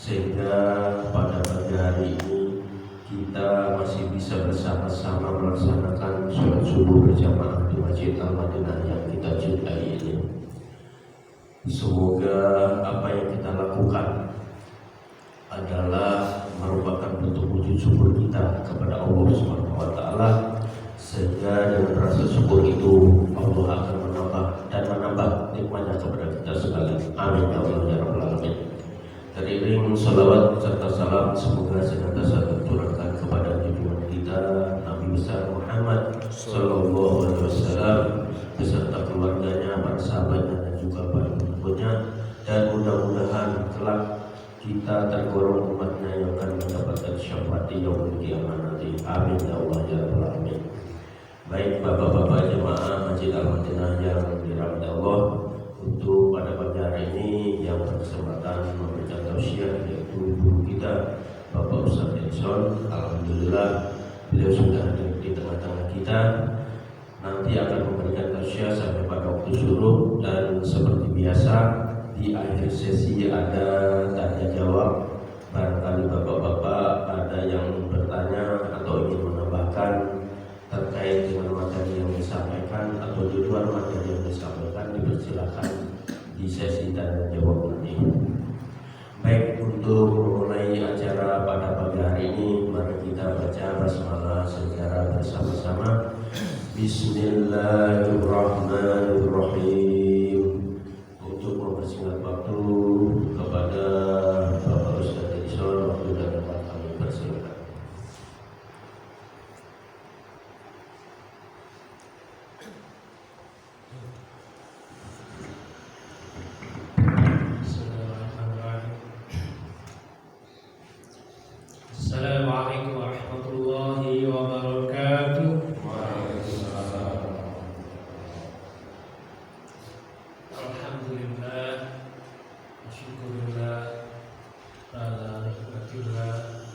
sehingga pada pagi hari ini kita masih bisa bersama-sama melaksanakan sholat subuh berjamaah di Masjid Al-Madinah yang kita cintai ini. Semoga apa yang kita lakukan adalah merupakan bentuk wujud syukur kita kepada Allah Subhanahu wa taala, sehingga dengan rasa syukur itu Allah akan menambah nikmatnya kepada kita sekalian. Amin ya Allah ya rabbal alamin. Teriring salawat serta salam semoga senantiasa tercurahkan kepada junjungan kita Nabi besar Muhammad sallallahu alaihi wasallam beserta keluarganya, para sahabatnya dan juga para pengikutnya, dan mudah-mudahan kelak kita tergolong umatnya yang akan mendapatkan syafaat di yaumul qiyamah nanti. Amin ya Allah ya rabbal alamin. Baik bapak-bapak jemaah Masjid Al-Madinah yang dirahmati Allah, untuk pada pagi hari ini yang berkesempatan memberikan tausiah yaitu guru kita Bapak Ustaz Edson. Alhamdulillah beliau sudah hadir di tengah-tengah kita. Nanti akan memberikan tausiah sampai pada waktu suruh, dan seperti biasa di akhir sesi ada tanya jawab. Barangkali bapak-bapak ada yang bertanya atau ingin menambahkan terkait dengan materi yang disampaikan atau tujuan materi yang disampaikan, dipersilakan di sesi tanya jawab nanti. Baik, untuk memulai acara pada pagi hari ini, mari kita baca basmalah secara bersama-sama. Bismillahirrahmanirrahim. Untuk mempersingkat waktu kepada Bapak Ustaz Edson, waktu dan tempat kami persilakan. Assalamualaikum warahmatullahi wabarakatuh. Alhamdulillah, syukurillah, ala nikmatillah,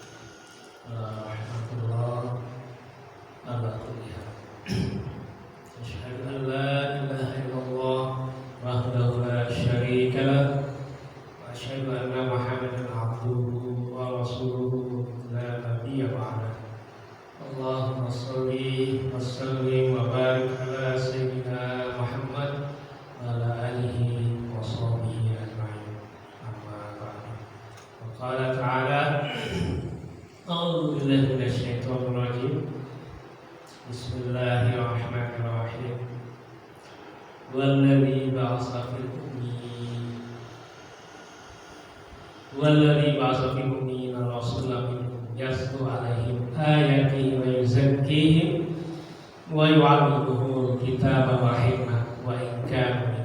ala rahmatullah, ala kulliha. Asyhadu an la ilaha illallah wahdahu la syarika lah, wa asyhadu anna Muhammadan abduhu wa rasuluhu la nabiyya ba'dah. Allahumma shalli wa sallim wa barik ala sayyidina Muhammad wa ala alihi wa sahbihi ajma'in. Amma ba'du. Wa qala ta'ala, a'udzu billahi minasy syaithanir rajim. Bismillahirrahmanirrahim. Walladzi ba'atsa fil ummiyina rasulan minhum yatlu 'alaihim ayatihi wa yuzakkihim wa yu'allimuhumul kitaba wal hikmah wa in kanu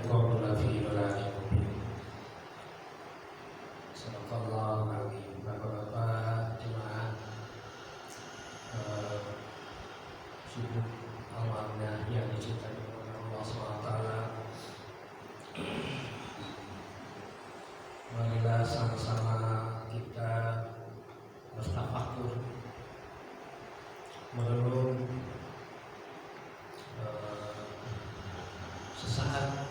sesaat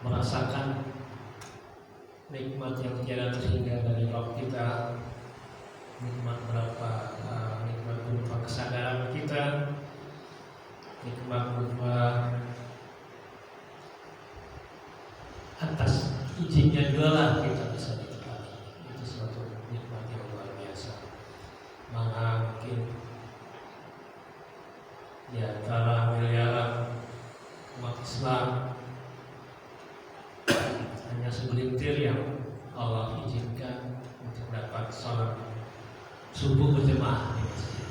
merasakan nikmat yang tiada terhingga dari Rabb kita, nikmat nikmat berupa kesadaran kita, nikmat berupa atas izinnya juga lah kita bisa ditemani. Itu suatu nikmat yang luar biasa. Mana mungkin di antara miliaran umat Islam hanya segelintir yang Allah izinkan untuk dapat sholat subuh berjemaah di masjid.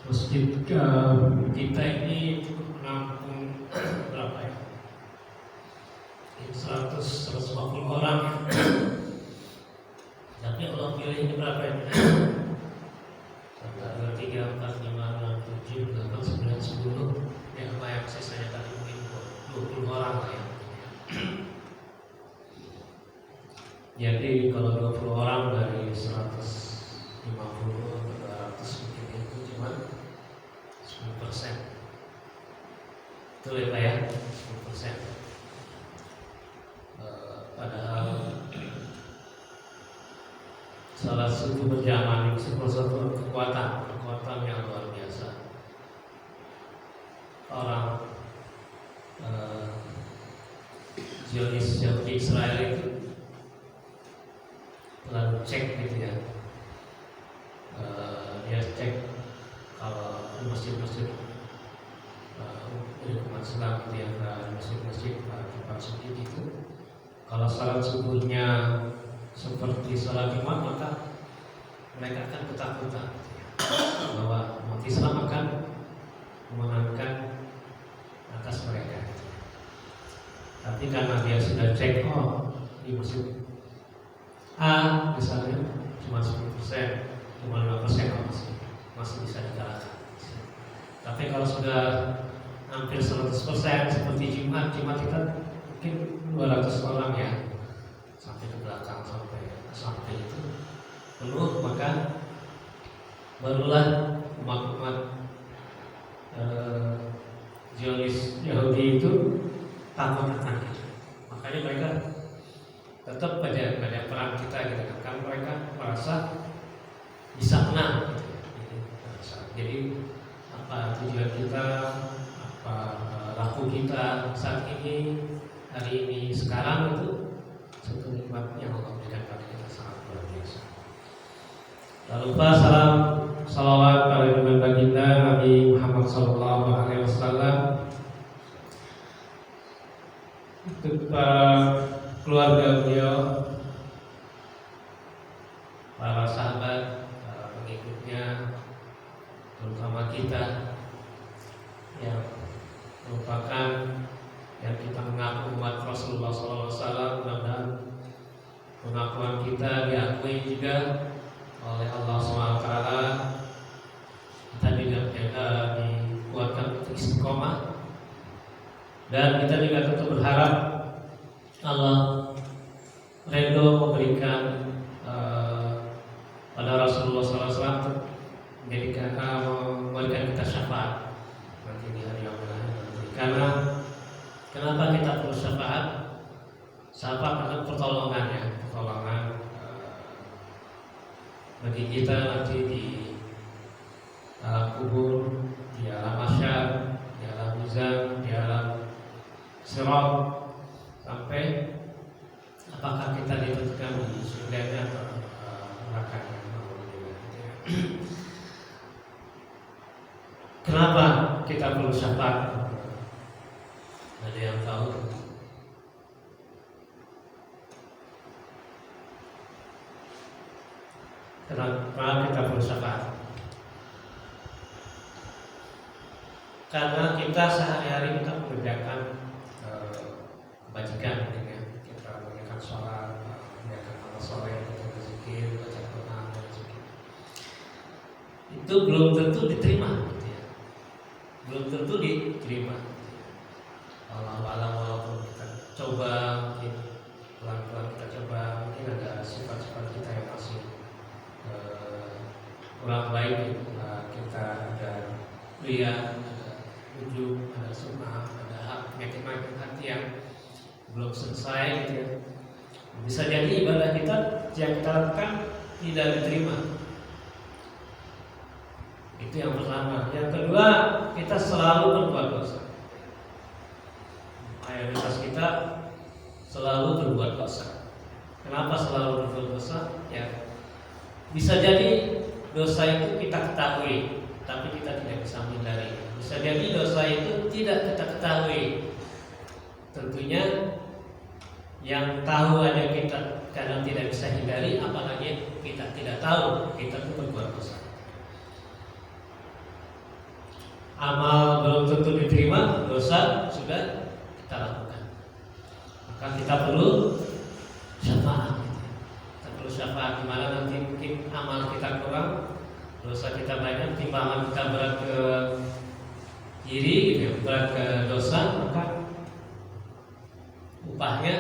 Masjid kita ini cukup menampung berapa ya? 150 orang. Tapi Allah pilih ini berapa ya? 1, 2, 3, 4, 5, 6, 7, 8, 9, 10. Ya, apa yang sisanya tadi mungkin 20 orang lah ya. Jadi kalau 20 orang dari 150 atau 200 mungkin itu cuma 10%. Betul ya Pak ya? 10%. Padahal salat subuh berjamaah itu satu kekuatan yang luar biasa. Orang Zionis Yahudi Israel itu lalu cek gitu ya, dia cek kalau di masjid-masjid umat Islam gitu ya, di masjid-masjid tempat suci itu, kalau salat subuhnya seperti salat Jumat, maka mereka akan ketakutan gitu ya, bahwa umat Islam akan memenangkan atas mereka gitu. Tapi karena dia sudah cek, di masjid A misalnya cuma 10%, cuma 5% masih bisa dikalahkan. Tapi kalau sudah hampir 100% seperti Jumat kita mungkin 200 orang ya, sampai ke belakang sampai itu penuh, maka barulah umat-umat Zionis Yahudi itu takut akan itu. Makanya mereka tetap pada perang kita gitu kan, mereka merasa bisa menang gitu. Jadi apa tujuan kita, apa laku kita saat ini, hari ini, sekarang itu satu nikmat yang Allah berikan pada kita sangat luar biasa. Tak lupa salam salawat pada junjungan baginda Nabi Muhammad SAW, untuk keluarga beliau, para sahabat, para pengikutnya, terutama kita yang merupakan yang kita mengaku umat Rasulullah SAW. Mudah-mudahan pengakuan kita diakui juga oleh Allah SWT. Kita juga dikuatkan untuk istiqomah, dan kita juga tentu berharap Allah ridho memberikan pada Rasulullah SAW memberikan kita syafaat nanti di hari yang akan. Karena kenapa kita perlu syafaat? Syafaat adalah pertolongan bagi kita nanti di alam kubur, di alam mahsyar, di alam mizan, di alam sirat, sampai apakah kita ditentukan di surga atau neraka. Kenapa kita perlu syafaat? Ada yang tahu? Kenapa kita perlu syafaat? Karena kita sehari-hari kita mengerjakan kebajikan, ya. Kita mengerjakan sholat, mengerjakan amal soleh, kita berzikir, baca Quran, dan sebagainya. Itu belum tentu diterima, gitu ya. Belum tentu diterima. Allah alam, walaupun kita coba, mungkin pelan-pelan kita coba, mungkin ada sifat-sifat kita yang masih kurang baik, kita ada lihat, ujub, ada sum'ah, ada hak, penyakit hati yang belum selesai gitu ya. Bisa jadi ibadah kita yang kita lakukan tidak diterima. Itu yang pertama. Yang kedua, kita selalu berbuat dosa. Mayoritas kita selalu berbuat dosa. Kenapa selalu berbuat dosa? Ya, bisa jadi dosa itu kita ketahui, tapi kita tidak bisa menghindari. Bisa jadi dosa itu tidak kita ketahui. Tentunya yang tahu aja kita kadang tidak bisa hindari, apalagi kita tidak tahu kita itu berbuat dosa. Amal belum tentu diterima, dosa sudah kita lakukan. Maka kita perlu syafaat. Kita perlu syafaat, dimana nanti mungkin amal kita kurang, dosa kita banyak, timbangan kita berat ke kiri, gitu ya, berat ke dosa, maka upahnya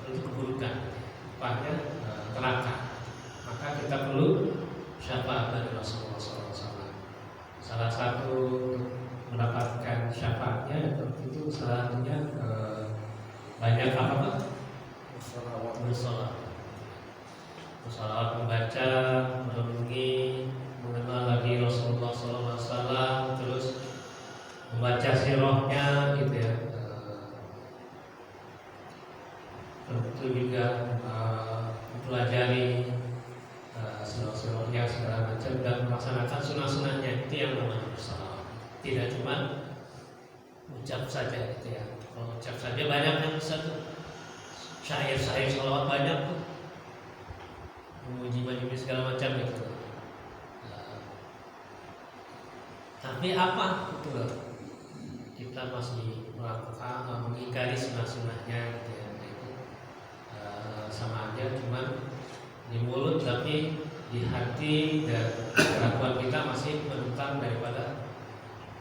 itu keburukan, upahnya neraka. Maka kita perlu syafaat dari Rasulullah SAW. Salah satu mendapatkan syafaatnya itu salah satunya banyak apa? Bersolawat, membaca, merenungi, mengenal lagi Rasulullah SAW, terus membaca sirahnya, gitu ya. Tentu juga mempelajari sirah-sirahnya segala macam dan melaksanakan sunah-sunahnya. Itu yang namanya bersolawat. Tidak cuma ucap saja, gitu ya. Kalau ucap saja banyak yang bisa tuh. Syair-syair sholawat banyak tuh, memuji segala macam gitu. Tapi apa itu? Kita masih melakukan mengingkari sunnah-sunnahnya gitu ya. Itu sama aja, cuman di mulut tapi di hati dan kelakuan kita masih menentang daripada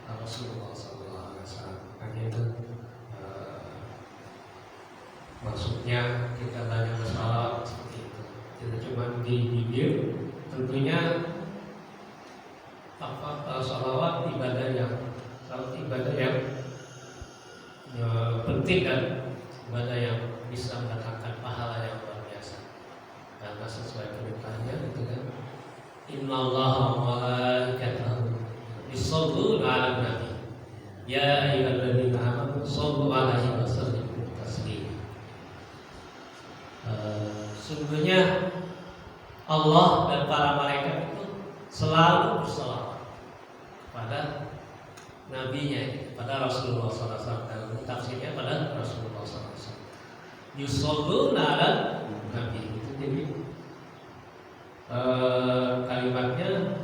Rasulullah SAW. Hanya itu. Maksudnya kita banyak bersalawat seperti itu. Tidak cuma di bibir. Tentunya salawat ibadah yang penting dan ibadah yang bisa mendatangkan pahala yang luar biasa. Karena sesuai perintahnya itu kan, Innallaha wa malaikatahu yusholluna 'alan nabi ya ayyuhalladzina amanu shollu 'alaihi wa sallimu taslima. Sungguhnya Allah dan para malaikat itu selalu bersalawat kepada nabinya, pada Rasulullah SAW. Dalam tafsirnya pada Rasulullah SAW. Yusholluna 'alan nabi. Itu jadi kalimatnya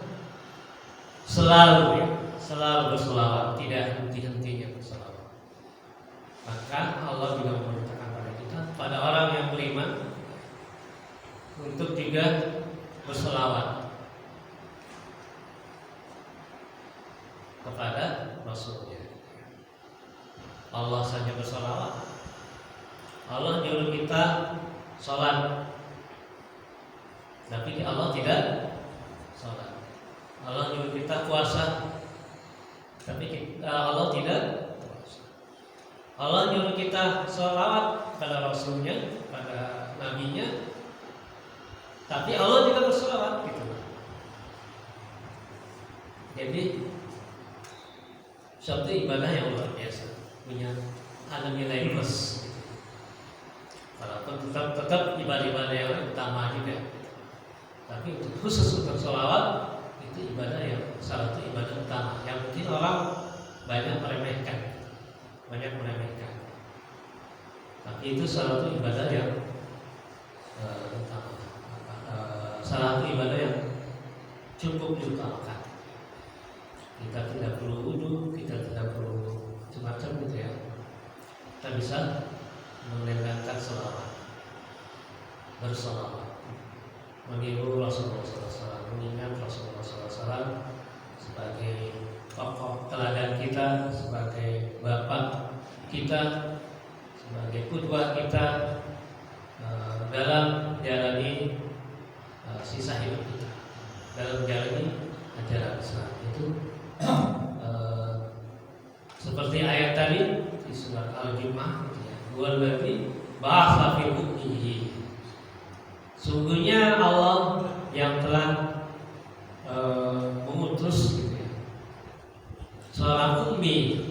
selalu ya, selalu bersalawat, tidak henti-hentinya bersalawat. Maka Allah juga memerintahkan pada kita, pada orang yang beriman, untuk juga berselawat kepada Rasulnya. Allah saja berselawat. Allah nyuruh kita sholat, tapi Allah tidak sholat. Allah nyuruh kita puasa, tapi Allah tidak puasa. Allah nyuruh kita sholawat pada Rasulnya, pada nabinya, tapi Allah juga berselawat gitu. Jadi suatu ibadah yang luar biasa, punya ada nilai plus. Walaupun tetap ibadah-ibadah yang utama juga, tapi khusus untuk sholawat itu ibadah yang salah satu ibadah utama yang mungkin orang banyak meremehkan. Tapi itu salah satu ibadah yang utama. Salah satu ibadah yang cukup diutamakan. Kita tidak perlu wudu, kita tidak perlu macam-macam gitu ya. Kita bisa mendengarkan selawat, berselawat, meniru Rasulullah SAW, mengingat Rasulullah SAW sebagai tokoh teladan kita, sebagai bapak kita, sebagai qudwah kita dalam menjalani sisa hidup kita, dalam menjalani ajaran Islam. Itu seperti ayat tadi di surat Al-Jumu'ah gitu ya. Wallazi ba'atsa fil ummiyin. Sungguhnya Allah yang telah mengutus gitu ya, seorang ummi.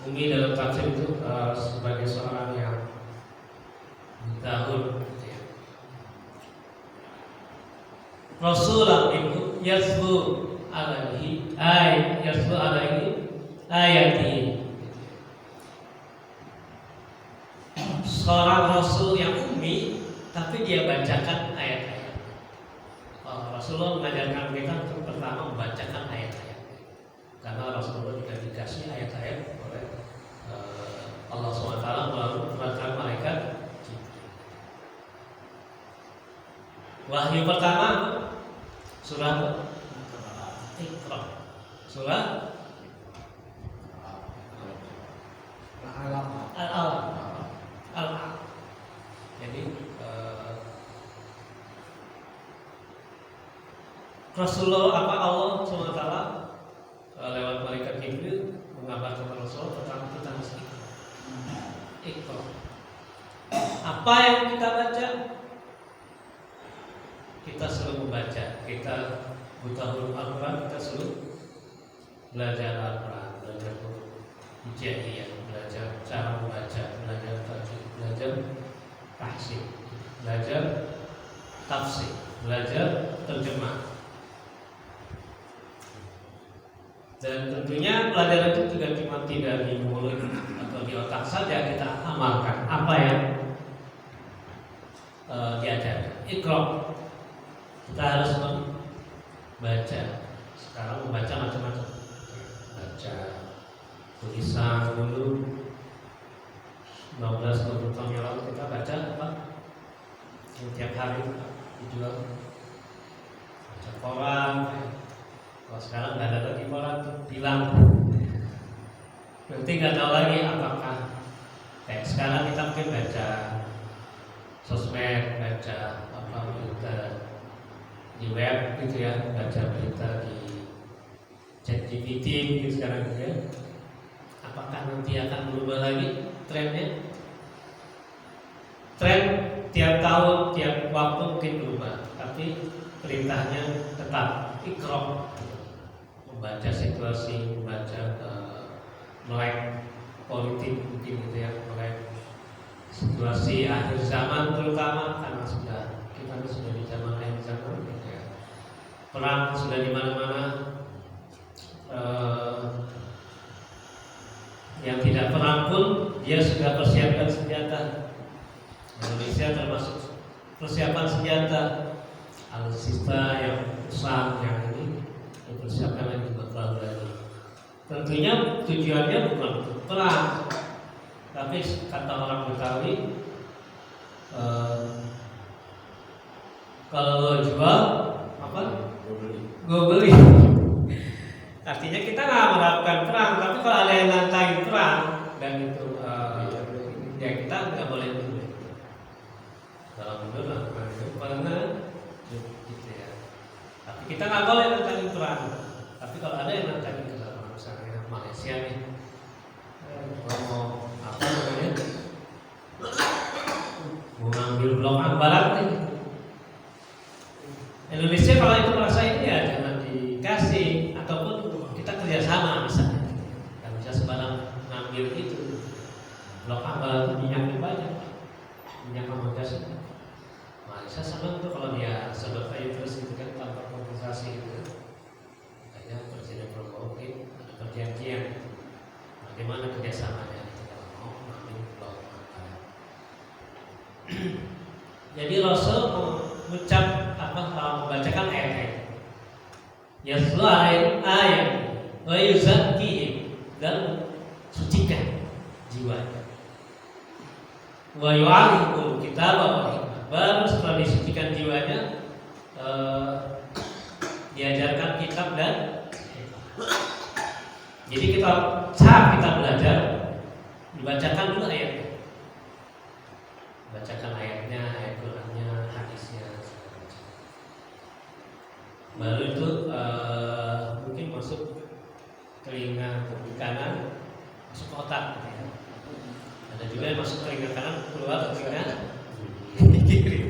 Ummi dalam tafsir itu sebagai seorang yang tahun gitu ya. Rasulullah minhu yasbu alaihi ayati. Seorang rasul yang ummi tapi dia bacakan ayat-ayat. Rasulullah mengajarkan kita untuk pertama membacakan ayat-ayat. Karena Rasulullah juga dikasih ayat-ayat oleh Allah SWT melalui perantara malaikat. Wahyu pertama surah Iqra. Surah Al-Alaq. Jadi Rasulullah Allah SWT lewat malaikat Jibril mengabarkan Rasulullah tentang Iqra. Apa yang kita baca? Kita selalu membaca. Kita buta huruf Al-Quran, kita selalu belajar Al-Quran, belajar hijaiyah, belajar cara membaca, belajar tajwid, belajar tahsin, belajar tafsir, belajar terjemah. Dan tentunya pelajaran itu juga cuma tidak di mulut atau di otak saja, kita amalkan apa yang diajarkan. Iqra, kita harus membaca. Sekarang membaca macam-macam. Baca tulisan dulu 15-20 tahun yang lalu kita baca apa? Setiap hari dijual. Baca koran. Kalau sekarang nggak ada lagi koran tuh bilang. Berarti nggak tahu lagi apakah kayak sekarang kita mungkin baca sosmed, baca apa berita di web gitu ya, baca berita di ChatGPT mungkin sekarang gitu ya. Apakah nanti akan berubah lagi trennya? Tren tiap tahun, tiap waktu mungkin berubah, tapi perintahnya tetap Iqra. Membaca situasi, membaca melek politik mungkin gitu ya, melek situasi akhir zaman terutama karena kita sudah di zaman akhir zaman gitu ya. Perang sudah di mana-mana. Yang tidak perang pun dia sudah persiapkan senjata. Indonesia termasuk persiapan senjata, alutsista yang besar yang ini dipersiapkan lagi buat perang lagi. Tentunya tujuannya bukan untuk perang, tapi kata orang Betawi, kalau jual apa? Gue beli. Artinya kita nggak melakukan perang, tapi kalau ada yang nantangin perang dan itu ya kita nggak boleh mundur. Kalau mundur lakukan itu karena gitu ya. Tapi kita nggak boleh nantangin perang. Tapi kalau ada yang nantangin ke dalam misalnya Malaysia nih, mau apa namanya? Mau ngambil blok barat nih. Indonesia kalau itu merasa ini ya jangan dikasih, ataupun kita kerjasama misalnya, nggak bisa sembarang ngambil itu. Blok barat itu minyaknya banyak, minyak sama gas. Malaysia sama itu kalau dia sedot aja terus itu kan tanpa kompensasi gitu. Makanya Presiden Prabowo ada perjanjian bagaimana kerjasamanya kalau mau ngambil blok barat. Jadi Rasul mengucap membacakan ayat-ayat. Yatlu ayat wa yuzakkihim, dan sucikan jiwanya. Wa yu'allimul kitaba wal hikmah. Baru setelah disucikan jiwanya, diajarkan kitab dan hikmah. Jadi saat kita belajar, dibacakan dulu ayatnya. Bacakan ayatnya, ayat Qurannya, hadisnya. Baru itu mungkin masuk telinga kanan masuk ke otak gitu ya. Ada juga yang masuk telinga kanan keluar ke telinga kiri.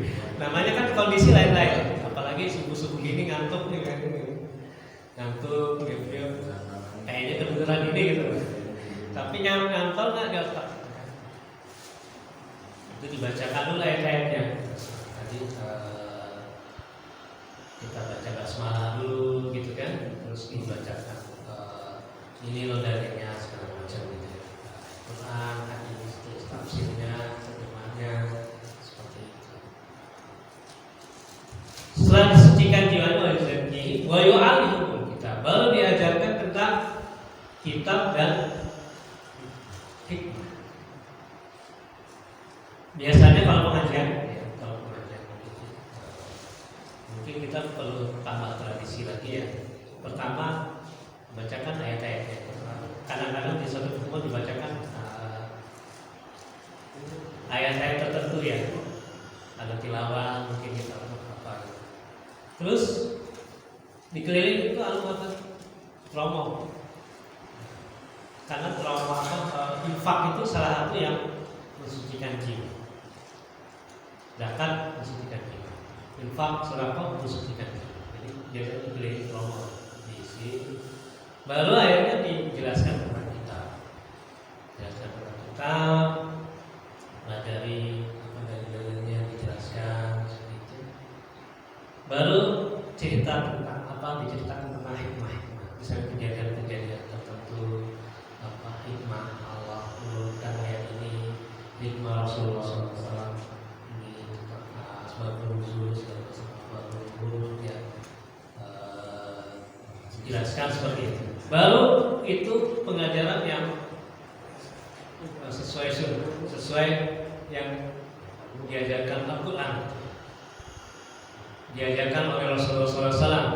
Namanya kan kondisi lain-lain. Apalagi subuh-subuh gini ngantuk nih kan. Ngantuk gitu. Kayaknya kedengeran ini gitu. Tapi nyantol nggak di otak. Itu dibacakan dulu ayat-ayatnya. Tadi kita baca basmalah dulu gitu kan, terus dibacakan ini loh dalilnya segala macam gitu ya. Quran, hadis, tafsirnya, terjemahnya seperti itu. Setelah disucikan jiwanya oleh zikir, wa yu'allimukum kitab, baru diajarkan tentang kitab dan hikmah. Biasanya kalau pengajian mungkin kita perlu tambah tradisi lagi ya. Pertama, bacakan ayat-ayatnya. Kadang-kadang di satu pertemuan dibacakan ayat-ayat tertentu ya. Ada tilawah, mungkin kita apa. Terus dikelilingi itu apa? Promo. Karena promo infak itu salah satu yang mensucikan jiwa. Zakat mensucikan jiwa. Infak, sedekah mensucikan jiwa. Jadi dia dikelilingi promo diisi. Baru akhirnya dijelaskan tentang kitab. Jelaskan tentang kitab, dari apa dalilnya dijelaskan seperti itu. Baru cerita tentang apa, diceritakan tentang hikmah-hikmah. Misalnya kejadian-kejadian tertentu, apa hikmah Allah menurunkan ayat ini, hikmah Rasulullah SAW ini tentang asbabun nuzul, asbabun nuzul ya. Jelaskan seperti itu. Baru itu pengajaran yang sesuai sunnah, sesuai yang diajarkan Al-Quran, diajarkan oleh Rasulullah SAW,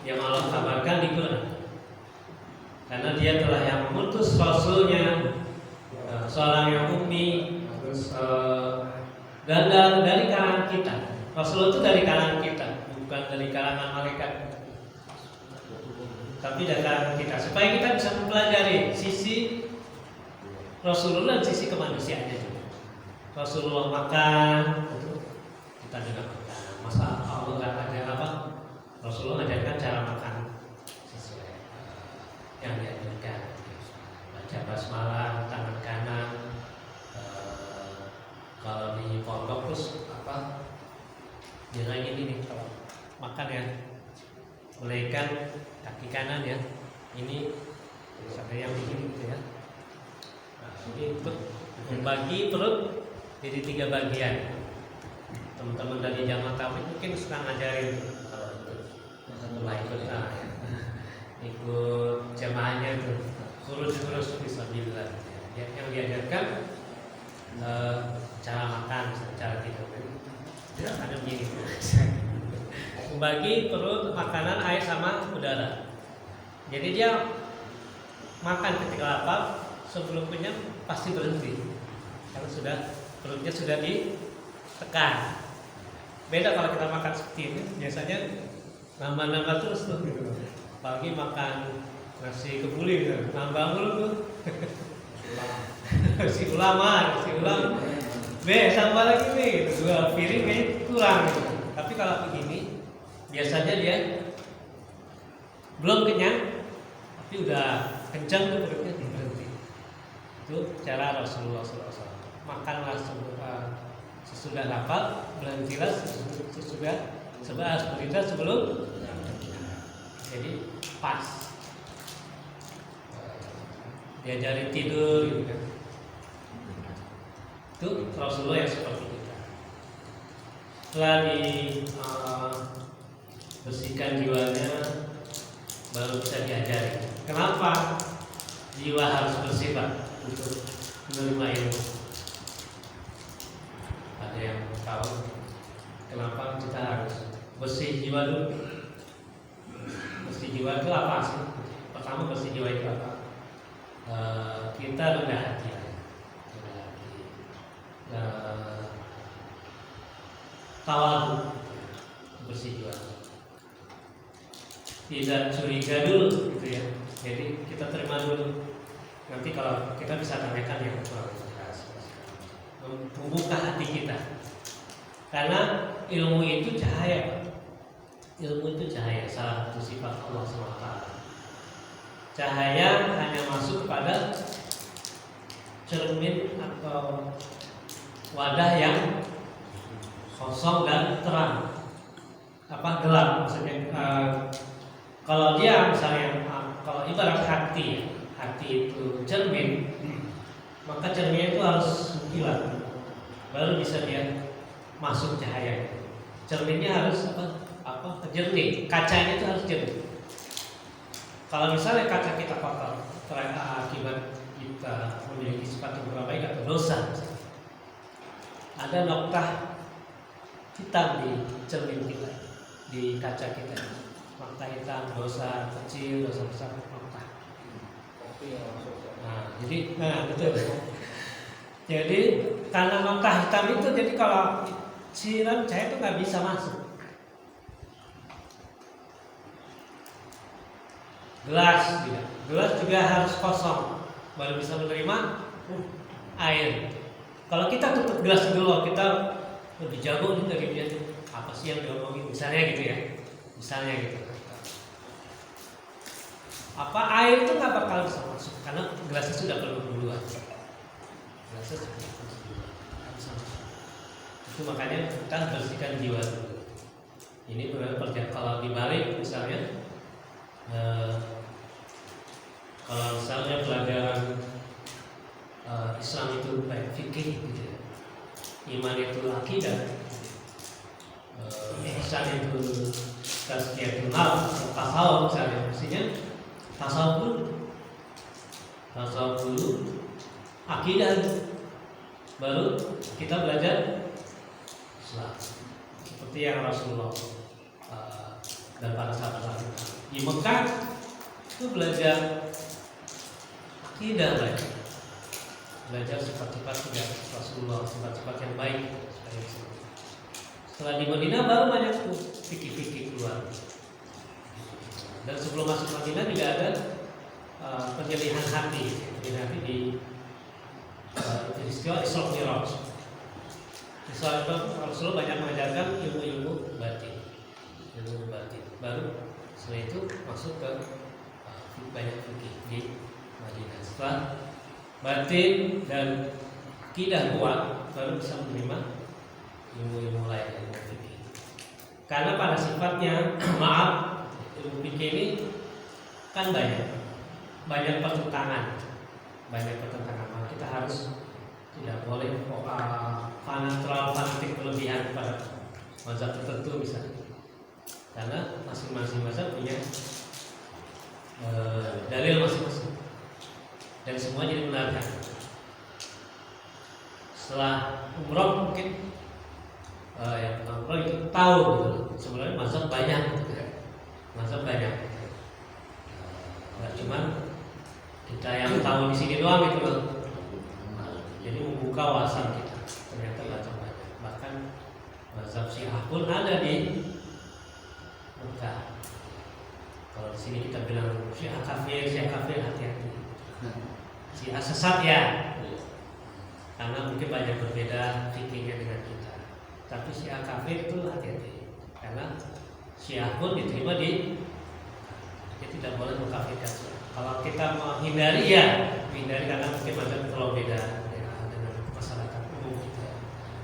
yang Allah kabarkan di Quran. Karena dia telah yang mengutus Rasulnya, seorang yang ummi, terus dan dari kalangan kita. Rasul itu dari kalangan kita, bukan dari kalangan malaikat. Tapi dari kalangan kita, supaya kita bisa mempelajari sisi Rasulullah dan sisi kemanusiaannya juga. Rasulullah makan, itu kita juga makan. Masa Allah nggak ada apa? Rasulullah mengajarkan cara makan sesuai yang diajarkan. Baca basmalah tangan kanan. Kalau di pondok terus apa? Jangan ini nih kalau makan ya, mulaikan kaki kanan ya. Ini sampai yang begini gitu ya. Ini untuk membagi perut jadi 3 bagian. Teman-teman dari jamaah tabligh mungkin sedang ngajarin kalau itu mulai ikut jamaahnya itu kurus fisabilillah. Yang diajarkan cara makan, cara tidur. Ada begini. Membagi perut, makanan, air sama udara. Jadi dia makan ketika lapar, sebelum kenyang pasti berhenti karena sudah perutnya sudah ditekan. Beda kalau kita makan seperti ini, biasanya nambah terus tuh gitu. Pagi makan nasi kebuli gitu, nambah mulu tuh. si ulam, tambah lagi nih, 2 piring kayaknya kurang gitu. Tapi kalau begini, biasanya dia belum kenyang, tapi udah kencang tuh perutnya berhenti. Itu cara Rasulullah SAW. Makanlah sesudah lapar, berhentilah sesudah sebelum. Jadi pas. Diajarin tidur gitu kan. Itu Rasulullah yang seperti kita. Setelah bersihkan jiwanya, baru bisa diajari. Kenapa jiwa harus bersih Pak untuk menerima ilmu? Ada yang tahu kenapa kita harus bersih jiwa dulu? Bersih jiwa itu apa sih? Pertama bersih jiwa itu apa? Kita rendah hati. Tawadhu, bersih jiwa. tidak curiga dulu gitu ya. Jadi kita terima dulu. Nanti kalau kita bisa tanyakan yang kurang jelas, membuka hati kita. Karena ilmu itu cahaya, Pak. Ilmu itu cahaya, salah satu sifat Allah SWT. Cahaya hanya masuk kepada cermin atau wadah yang kosong dan terang, gelap maksudnya. Kalau dia misalnya, kalau ibarat hati itu cermin, maka cermin itu harus kilat, baru bisa dia masuk cahaya. Cerminnya harus jernih, kacanya itu harus jernih. Kalau misalnya kaca kita kotor, akibat kita memiliki sifat yang kurang baik atau dosa, ada noktah hitam di cermin kita, di kaca kita, noktah hitam, dosa kecil, dosa besar, noktah. Betul. Jadi karena noktah hitam itu, jadi kalau siram cahaya itu nggak bisa masuk. Gelas juga harus kosong baru bisa menerima air. Kalau kita tutup gelas dulu, kita lebih jago nih dari dia tuh. Apa sih yang diomongin? Misalnya gitu ya. Air itu nggak bakal bisa masuk karena gelasnya sudah penuh duluan. Itu makanya kita bersihkan jiwa dulu. Ini benar perjalanan. Kalau dibalik misalnya, kalau misalnya pelajaran Islam itu baik fikih gitu ya. Iman itu akidah, ihsan itu tazkiyatul nafs, tasawuf misalnya, mestinya tasawuf dulu, akidah baru kita belajar Islam. Seperti yang Rasulullah dan para sahabat di Mekah itu belajar akidah, belajar sifat-sifat Rasulullah, sifat-sifat yang baik. Setelah di Madinah baru banyak tuh fikih-fikih keluar. Dan sebelum masuk Madinah juga ada penjelihan hati di istilah Isra Mi'raj. Rasulullah banyak mengajarkan ilmu batin. Baru setelah itu masuk ke banyak fikih di Madinah. Setelah batin dan akidah kuat, baru bisa menerima ilmu-ilmu lain, ilmu fikih. Karena pada sifatnya ilmu fikih ini kan banyak pertentangan. Maka kita harus tidak boleh terlalu fanatik berlebihan pada mazhab tertentu misalnya. Karena masing-masing mazhab punya dalil masing-masing dan semua jadi benarkan. Setelah umroh mungkin yang umroh itu tahu gitu. Sebenarnya mazhab banyak gitu kan. Nggak cuma kita yang tahu di sini doang gitu loh. Jadi membuka wawasan kita. Ternyata banyak. Bahkan mazhab Syiah pun ada di Mekah. Kalau di sini kita bilang Syiah kafir, hati-hati. Syiah sesat ya. Karena mungkin banyak berbeda fikihnya dengan kita. Tapi Syiah kafir itu hati-hati. Karena Syiah pun diterima dia tidak boleh mengkafirkan Syiah. Kalau kita menghindari karena mungkin mazhab terlalu beda dengan masyarakat umum kita.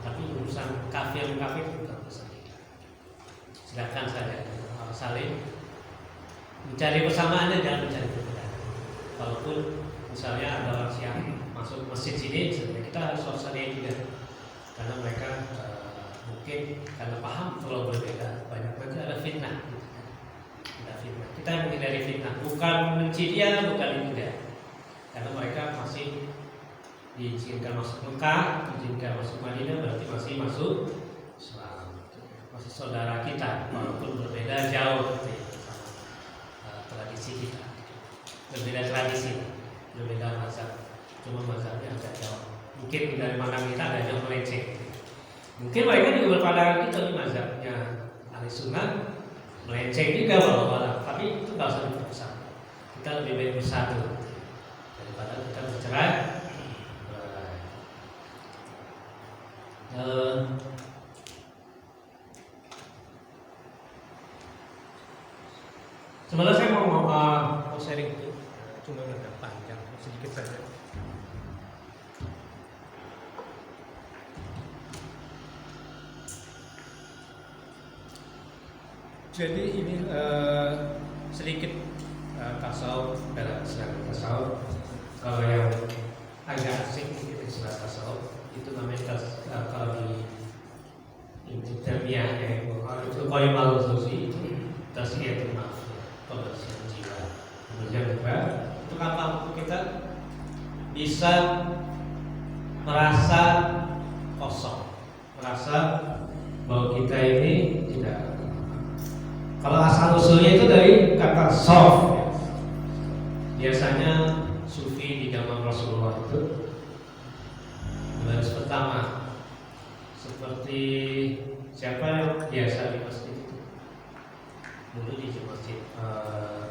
Tapi urusan kafir itu bukan urusan kita. Silakan saja saling mencari persamaannya, jangan mencari perbedaan. Walaupun misalnya ada orang Syiah masuk masjid sini, sebenarnya kita harus waspadai juga. Karena mereka mungkin karena paham terlalu berbeda, banyak nanti ada fitnah. Kita yang menghindari fitnah, bukan membenci dia, bukan itu dia. Karena mereka masih diizinkan masuk Mekah, diizinkan masuk Madinah, berarti masih masuk Islam, masih saudara kita, walaupun berbeda jauh tradisi kita, berbeda tradisi, berbeda mazhab, cuma mazhabnya agak jauh. Mungkin dari pandang kita agak jauh melenceng. Mungkin mereka juga berpandangan kita di mazhabnya Ahli Sunnah melenceng juga, tapi tapi itu nggak usah diperbesar. Kita lebih baik bersatu daripada kita bercerai. Sebenarnya saya mau sharing itu, cuma agak panjang, sedikit saja. Jadi ini sedikit tasawuf dalam istilah tasawuf. Kalau yang agak asing itu istilah tasawuf itu namanya kalau di terbiah itu poin malu susi tasyiatul nafs, pembersihan jiwa. Pembersihan jiwa itu apa? Kita bisa merasa kosong, merasa bahwa kita ini tidak. Kalau asal usulnya itu dari kata soft, ya. Biasanya sufi di zaman Rasulullah itu baris pertama seperti siapa yang biasa di masjid itu dulu di masjid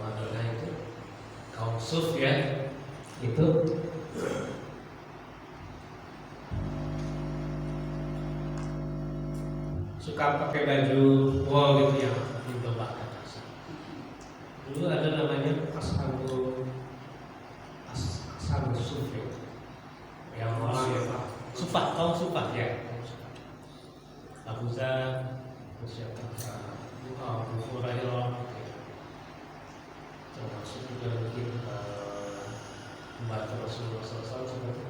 Madinah itu kaum suf ya, itu suka pakai baju wol gitu ya, ditebakkan. Dulu ada namanya ashabul sufi, yang orang yang sufah, kaum sufah ya. Abu Zar, siapa? Abu Hurairah, termasuk juga mungkin membantu Rasulullah SAW seperti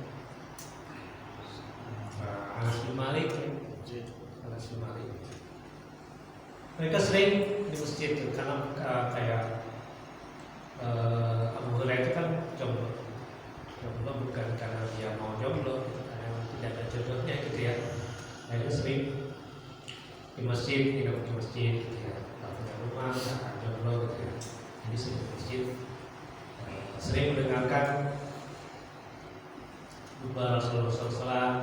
Anas bin Malik. Mereka sering di masjid itu karena kayak Abu Hurairah itu kan jomblo bukan karena dia mau jomblo, karena tidak ada jodohnya gitu ya. Mereka sering di masjid, hidup di masjid gitu ya, tak punya rumah, tak jomblo gitu ya. Jadi sering di masjid, sering mendengarkan khutbah Rasulullah SAW,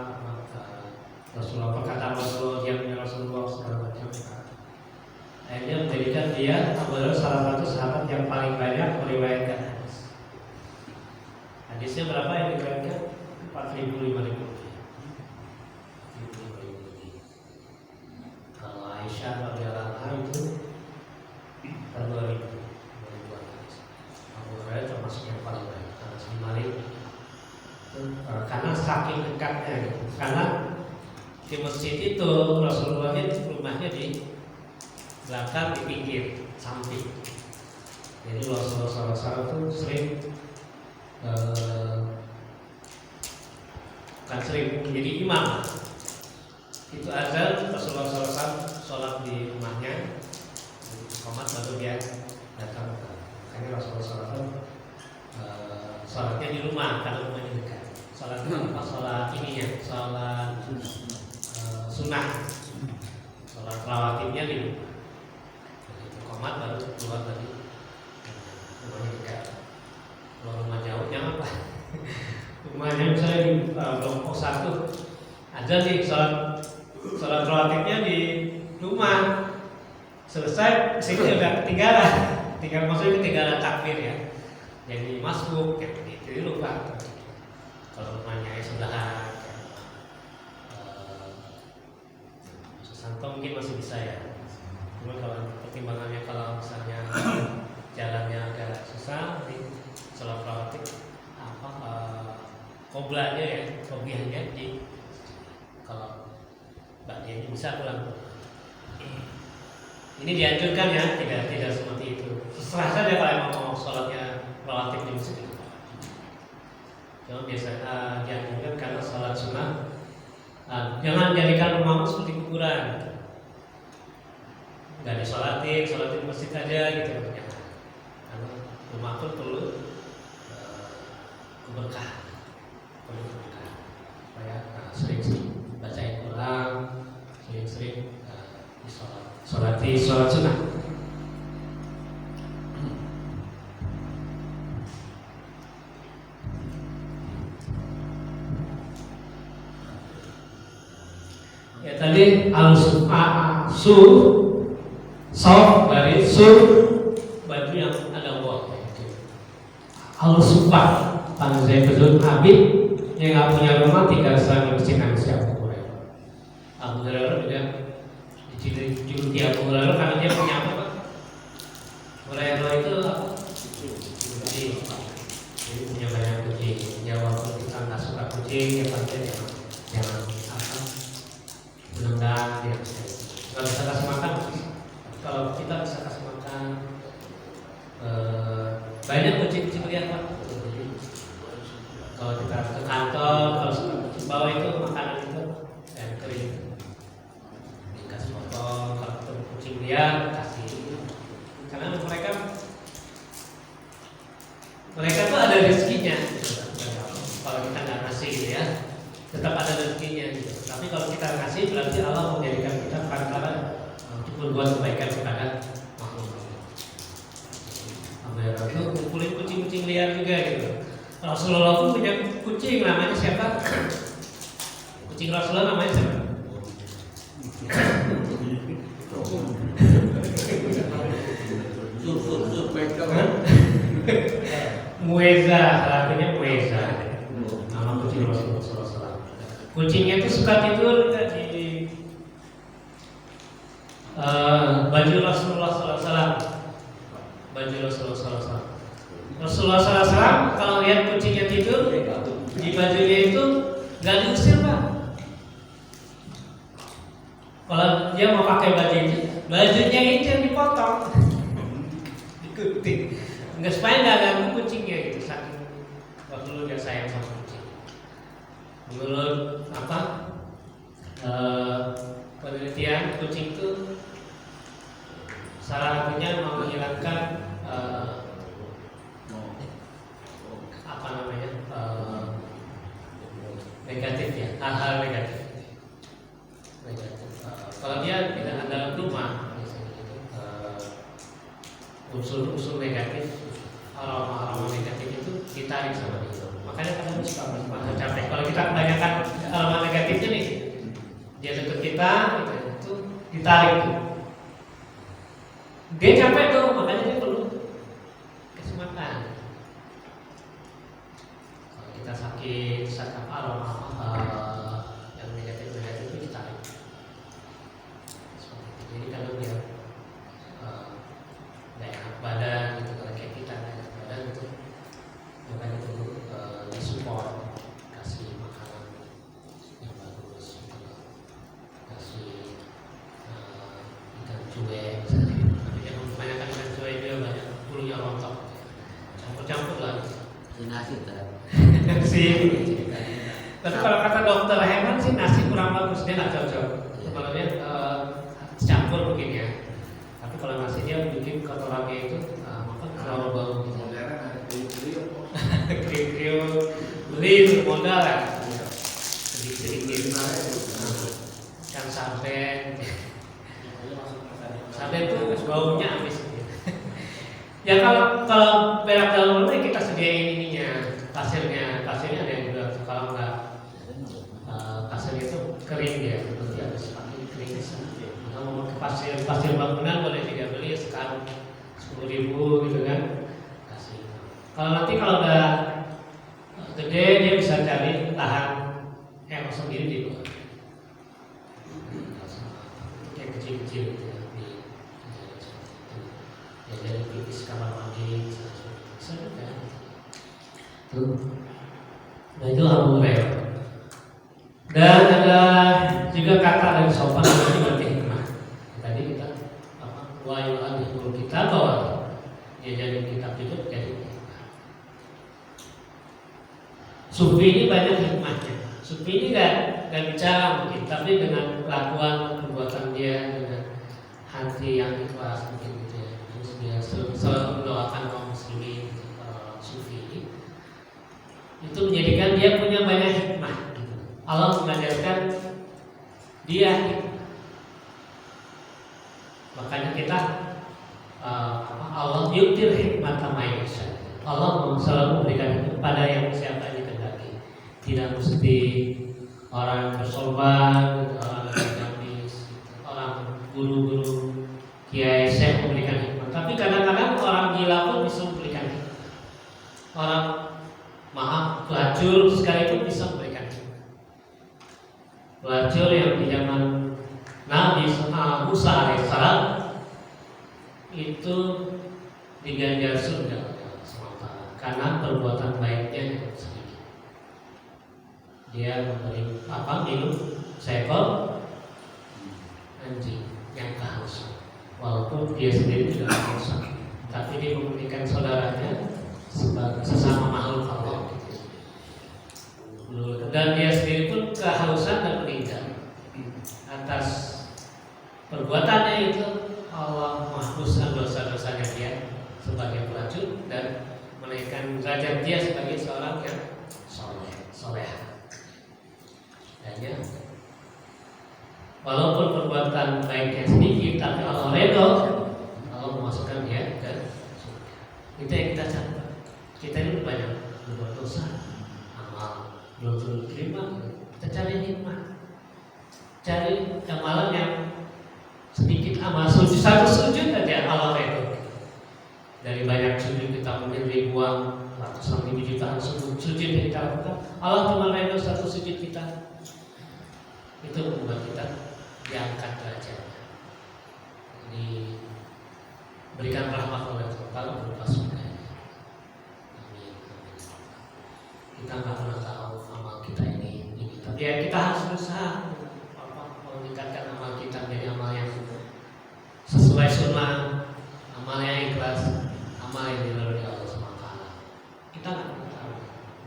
Rasulullah, perkataan Rasulullah, diamnya Rasulullah segala macam. Akhirnya menjadikan dia adalah salah satu sahabat yang paling banyak meriwayatkan hadis. Hadisnya berapa yang diriwayatkan? 4.000-5.000 lebih. Kalau Aisyah radhiyallahu anha itu 2.000 hadis. Abu Hurairah termasuk yang paling banyak. Anas bin Malik karena saking dekatnya gitu. Karena di masjid itu Rasulullah itu rumahnya di belakang, di pinggir, samping. Jadi Rasulullah SAW itu sering bukan sering menjadi imam. Itu azan Rasulullah SAW sholat di rumahnya, komat baru dia datang. Makanya Rasulullah SAW sholatnya di rumah karena rumahnya dekat. Sholat apa? Sholat ininya, sholat sunnah, sholat rawatibnya di rumah. Komat baru keluar dari rumahnya dekat. Kalau rumah jauh jangan apa. Rumahnya misalnya di kelompok 1 aja nih sholat rawatibnya di rumah, selesai sini udah ketinggalan, maksudnya ketinggalan takbir ya. Jadi masbuk kayak begitu lupa. Kalau rumahnya sebelahan, Santo mungkin masih bisa ya. Cuma kalau pertimbangannya kalau misalnya jalannya agak susah, nanti sholat rawatib qoblanya ya, qobliyahnya di kalau ba'diyahnya bisa pulang. Ini dianjurkan ya, tidak seperti itu. Terserah saja kalau mau sholatnya rawatib di masjid. Cuma biasanya dianjurkan karena sholat sunnah. Jangan jadikan rumahmu seperti kuburan. Gak disolatin di masjid aja gitu ya. Karena rumah pun perlu keberkahan, supaya sering-sering bacain Quran, sering-sering sholat sunnah. Ya tadi soft dari baju yang Allah sumpah tanggung saya betul Habib yang nggak punya rumah tinggal selama masjid Nabi Abu Hurairah. Abu Hurairah juga dijuluki Abu Hurairah karena dia punya apa Pak? Hurairah itu apa? Kucing. Jadi punya banyak kucing. Ya walaupun kita nggak suka kucing, ya pasti jangan apa menendang dia. Kalau bisa kasih makan, kalau kita bisa kasih makan banyak kucing-kucing liar Pak. Kalau kita ke kantor, kalau bawa itu makanan itu yang kering, dikasih potong. Kalau ketemu kucing liar kasih, karena mereka tuh ada rezekinya. Kalau kita nggak ngasih gitu ya, tetap ada rezekinya gitu. Tapi kalau kita ngasih berarti Allah menjadikan kita perantara untuk berbuat kebaikan kepada makhluk. Ambil itu kumpulin kucing-kucing liar juga gitu. Rasulullah pun punya kucing namanya siapa? Kucing Rasulullah namanya siapa? Mueza, artinya Mueza. Nama kucing Rasulullah. Kucingnya itu suka tidur di baju Rasulullah SAW. Baju Rasulullah SAW. Rasulullah SAW kalau lihat kucingnya tidur di bajunya itu nggak diusir Pak. Kalau dia mau pakai baju itu, bajunya itu yang dipotong, digunting, nggak supaya nggak ganggu kucingnya gitu. Saking Rasulullah dia sayang sama kucing. Menurut apa penelitian kucing itu salah satunya mau menghilangkan negatif ya, hal-hal negatif. Kalau dia tidak ada rumah, unsur-unsur negatif, aroma negatif itu ditarik sama dia. Makanya kadang suka merasa capek. Kalau kita kebanyakan aroma negatifnya nih, dia dekat kita, itu ditarik tuh. Dia capek tuh, makanya dia perlu kasih makan. Kalau kita sakit aroma yang negatif itu ditarik. Jadi kalau dia nggak enak badan gitu, kalau kayak kita nggak enak badan itu, makanya itu disupport, kasih makanan yang bagus, gitu. Kasih ikan cuek misalnya. Tapi jangan kebanyakan ikan cuek, dia banyak bulunya rontok, campur-campur lah. Nasi tak. Tapi kalau kata dokter hewan sih nasi kurang bagus, dia nggak cocok. Kalau dia campur mungkin ya. Tapi kalau nasi dia bikin kotorannya itu makan terlalu bau. Kriuk-kriuk, beli modal ya. Sedikit-sedikit. Kan sarden. Sarden itu baunya amis. Ya kalau berak dalam rumah kita sediain ininya, pasirnya ada yang bilang kalau nggak pasirnya itu kering ya, berarti harus pakai kering. Kalau mau ke pasir bangunan boleh juga beli sekarang 10.000 gitu kan, kasih. Kalau udah gede dia bisa cari lahan yang sendiri di luar, kayak kecil-kecil gitu ya. Ya jadi pipis kamar mandi seru kan tuh. Nah itu Abu Hurairah. Dan ada juga kata dari sopan itu berarti hikmah. Tadi kita wahyu al kita bahwa dia jadi kitab itu jadi hikmah. Sufi ini banyak hikmahnya. Sufi ini gak bicara mungkin, tapi dengan kelakuan perbuatan dia, dengan hati yang ikhlas mungkin gitu ya. Terus dia selalu mendoakan kaum muslimin, sufi ini. Itu menjadikan dia punya banyak hikmah. Allah mengajarkan dia hikmah. Makanya kita Allah yu'til hikmata may yasha. Allah selalu memberikan hikmah pada yang siapa yang dikehendaki. Tidak mesti orang bersorban, orang agamis, orang guru-guru, kiai syekh memberikan hikmah. Tapi kadang-kadang orang gila pun bisa memberikan hikmah. orang pelacur sekalipun bisa memberikan hikmah. Pelacur yang di zaman Nabi Musa alaihissalam itu diganjar surga karena perbuatan baiknya yang sedikit. Dia memberi minum seekor anjing yang kehausan, walaupun dia sendiri tidak kehausan, tapi dia memberikan saudaranya sebagai sesama makhluk Allah. Dan dia sendiri pun kehausan dan meninggal. Atas perbuatannya itu Allah menghapuskan dosa-dosanya dia sebagai pelacur dan menaikkan derajat dia sebagai seorang yang soleh. Hanya walaupun perbuatan baiknya sedikit, tapi Allah redho, Allah memasukkan dia ke surga. Itu yang kita catat. Kita ini banyak berbuat dosa, amal belum diterima. Kita cari hikmah, cari amalan yang sedikit amal sujud, satu sujud aja Allah redho. Dari banyak sujud kita mungkin ribuan, ratusan ribu jutaan sujud yang kita lakukan, Allah cuma redho satu sujud kita. Itu membuat kita diangkat derajatnya, diberikan rahmat oleh Allah berupa surga. Amin. Kita nggak pernah tahu amal kita ini. Tapi ya kita harus berusaha meningkatkan amal kita menjadi amal yang sesuai sunnah, amal yang ikhlas, amal yang diridhoi Allah SWT. Kita nggak pernah tahu.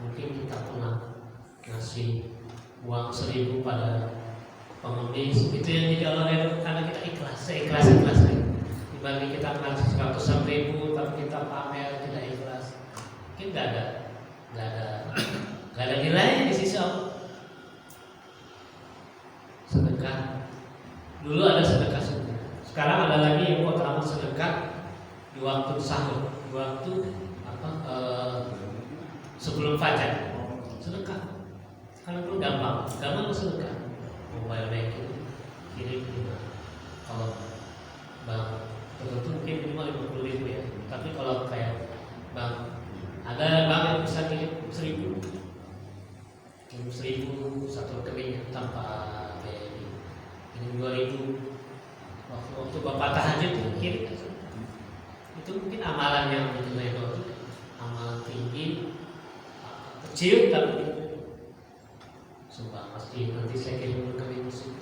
Mungkin kita pernah ngasih uang 1.000 pada pengemis, itu yang jadi Allah redho karena kita ikhlas, seikhlas dibanding kita ngasih 100.000 tapi kita pamer tidak ikhlas, mungkin nggak ada nilainya di sisi Allah. Sedekah dulu ada sedekah sunnah, sekarang ada lagi yang utama sedekah di waktu sahur, di waktu sebelum fajar. Sedekah karena itu gampang sedekah. Mobile banking kirim kalau bank tertentu mungkin minimal 50.000 ya, tapi kalau kayak bank, ada bank yang bisa kirim 1.000 satu rekening tanpa BNI, kirim 2.000 waktu bapak tahajud itu kirim. Itu mungkin amalan yang dinilai itu amalan tinggi, kecil tapi sumpah pasti nanti saya kirim rekening musik,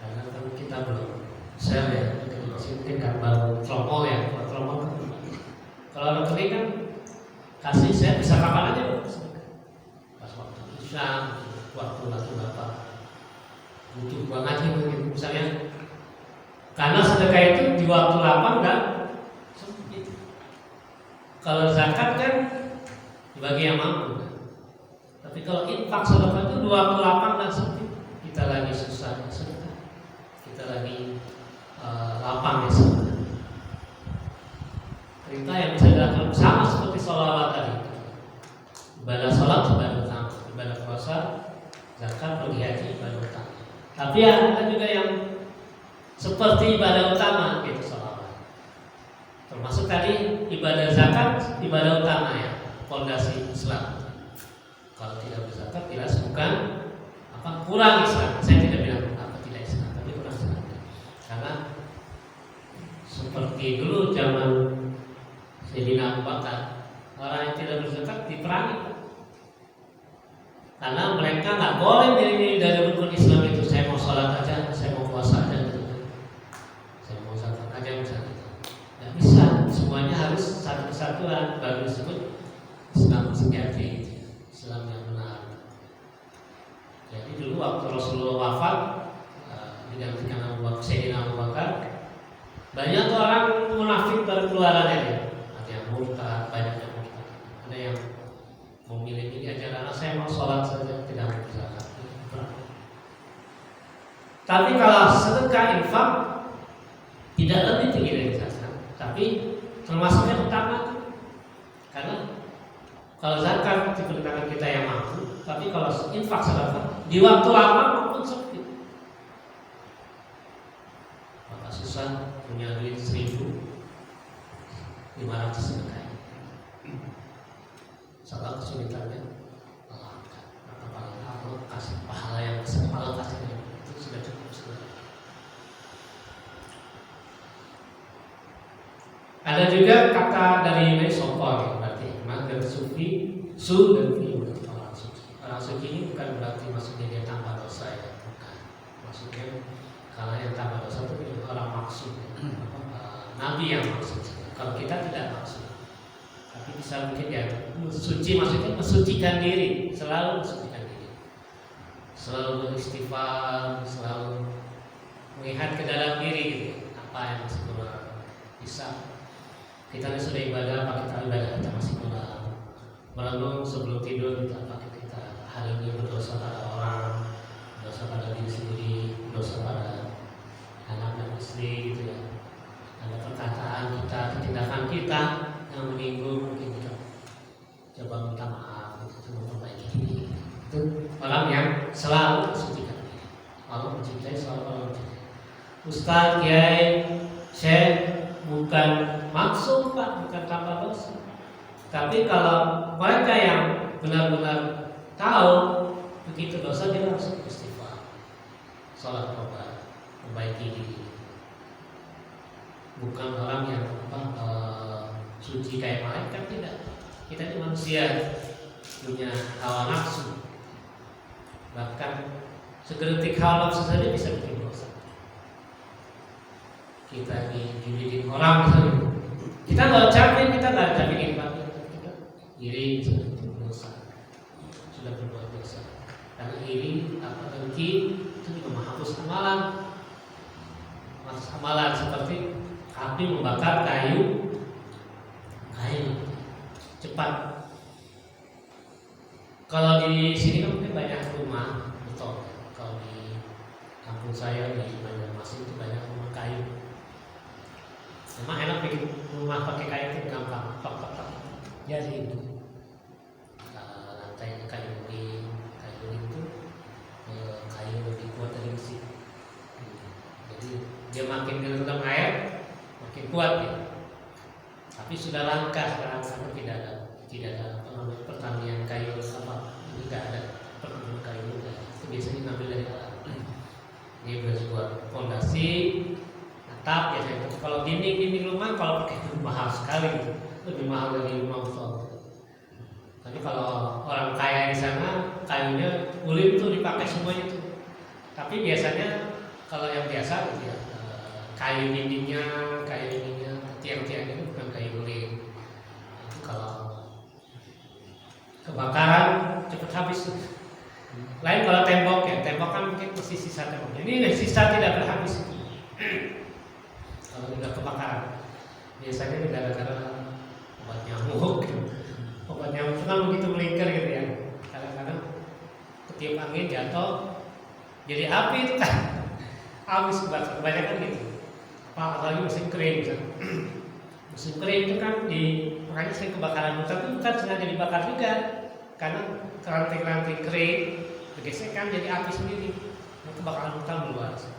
karena kan kita belum share ya rekening musik, mungkin kan baru promo ya. Kalau rekening kan kasih saya bisa kapan aja pas waktu isya, waktu lagi bapak butuh banget gitu misalnya, karena sedekah itu di waktu lapang dan sempit. Kalau zakat kan dibagi yang mampu. Tapi kalau infak sedekah itu 28 dan sempit. Kita lagi susah sedekah, kita lagi lapang ya sedekah. Perintah yang bisa dilakukan sama seperti sholawat tadi. Ibadah sholat ibadah utama, ibadah puasa, zakat, pergi haji ibadah utama. Tapi ada juga yang seperti ibadah utama gitu sholawat. Termasuk tadi ibadah zakat, ibadah utama ya, fondasi Islam. Kalau tidak berzakat jelas bukan kurang Islam. Saya tidak bilang tidak Islam, tapi kurang Islam. Karena seperti dulu zaman Sayyidina Abu Bakar, orang yang tidak berzakat diperangi. Karena mereka nggak boleh diri dari rukun Islam itu. Saya mau sholat aja, saya mau puasa aja, saya mau zakat aja misalnya. Nggak bisa, semuanya harus satu kesatuan baru disebut Islam sejati, Islam yang benar. Jadi dulu waktu Rasulullah wafat digantikan Sayyidina Abu Bakar, banyak orang munafik baru keluaran aja. Ada yang murtad, banyak yang murtad. Ada yang memiliki ajaran saya mau sholat saja, tidak mau berzakat. Tapi kalau sedekah infak tidak lebih tinggi dari zakat, tapi termasuknya utama. Karena kalau zakat diperintahkan kita yang mampu, tapi kalau infak sedekah di waktu lama maupun sempit. Maka susah punya duit 1.500 sedekah. kesulitannya melangkah. Maka paling Allah kasih pahala yang besar, Allah kasih itu sudah cukup sudah. Ada juga kata dari sopor, berarti hikmah dari sufi, su dan fi orang suci. Orang suci ini bukan berarti maksudnya dia tanpa dosa ya, bukan. Maksudnya kalau yang tanpa dosa itu orang maksud, nabi yang maksud. Kalau kita tidak maksud, tapi bisa mungkin ya suci maksudnya mensucikan diri, selalu mensucikan diri, selalu beristighfar, selalu melihat ke dalam diri gitu. Apa yang masih kurang, bisa kita sudah ibadah, apa kita masih kurang. Merenung sebelum tidur kita apa kita hari ini berdosa pada orang, dosa pada diri sendiri, dosa pada anak dan istri gitu ya. Ada perkataan kita, tindakan kita yang menyinggung, mungkin kita coba minta maaf, kita memperbaiki diri. Itu orang yang selalu mensucikan diri. Allah mencintai, selalu Allah mencintai. Ustaz, Kiai, Syekh bukan maksud Pak, bukan tanpa dosa. Tapi kalau mereka yang benar-benar tahu begitu dosa, dia harus istighfar, sholat tobat, memperbaiki diri. Bukan orang yang suci kayak malaikat, tidak. Kita ini manusia, punya hawa nafsu. Bahkan segelintir hawa nafsu saja bisa bikin dosa. Kita dijulitin orang misalnya, kita nggak capek, kita nggak capek kita iri sudah berdosa, sudah berbuat dosa. Karena iri apa dengki itu juga menghapus amalan seperti api membakar kayu cepat. Kalau di sini kan mungkin banyak rumah beton. Kalau di kampung saya di Banjarmasin itu banyak rumah kayu. Memang enak bikin rumah pakai kayu itu gampang, jadi itu lantainya kayu urin itu kayu lebih kuat dari besi. Jadi dia makin direndam air makin kuat ya. Tapi sudah langka sekarang karena tidak ada pertanian kayu apa, ini tidak ada perkebunan kayu itu biasanya ngambil dari alam. Ini buat fondasi atap biasanya. Kalau dinding rumah kalau pakai itu mahal sekali, lebih mahal dari rumah beton. Tapi kalau orang kaya di sana kayunya ulin tuh dipakai semuanya itu. Tapi biasanya kalau yang biasa gitu ya, kayu dindingnya, tiang-tiangnya itu bukan kayu ulin. Itu kalau kebakaran cepat habis. Lain kalau tembok ya, tembok kan mungkin masih sisa tembok. Ini sisa tidak berhabis. Kalau udah kebakaran, biasanya gara-gara obat nyamuk. Obat nyamuk itu kan begitu melingkar gitu ya. Kadang-kadang ketiup angin jatuh, jadi api itu kan habis kebanyakan gitu. Apalagi musim kering misalnya. Musim kering itu kan makanya sering kebakaran hutan itu bukan sengaja dibakar juga, karena ranting-ranting kering bergesekan jadi api sendiri. Kebakaran hutan meluas.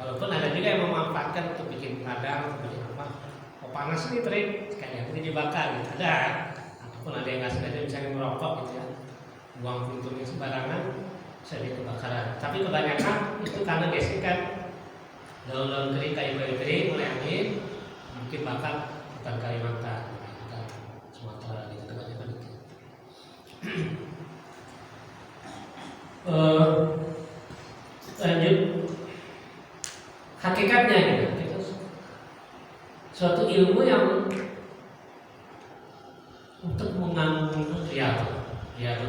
Walaupun ada juga yang memanfaatkan untuk bikin ladang, untuk bikin apa, panas nih terik, kayak itu dibakar gitu. Ada, ataupun ada yang nggak sengaja misalnya merokok gitu ya, buang puntungnya sembarangan, bisa jadi kebakaran. Tapi kebanyakan itu karena gesekan daun-daun kering, kayu-kayu kering mulai angin, mungkin bakar hutan Kalimantan, hutan Sumatera gitu kebanyakan itu. Lanjut. Hakikatnya gitu, suatu ilmu yang untuk mengandung riyadhah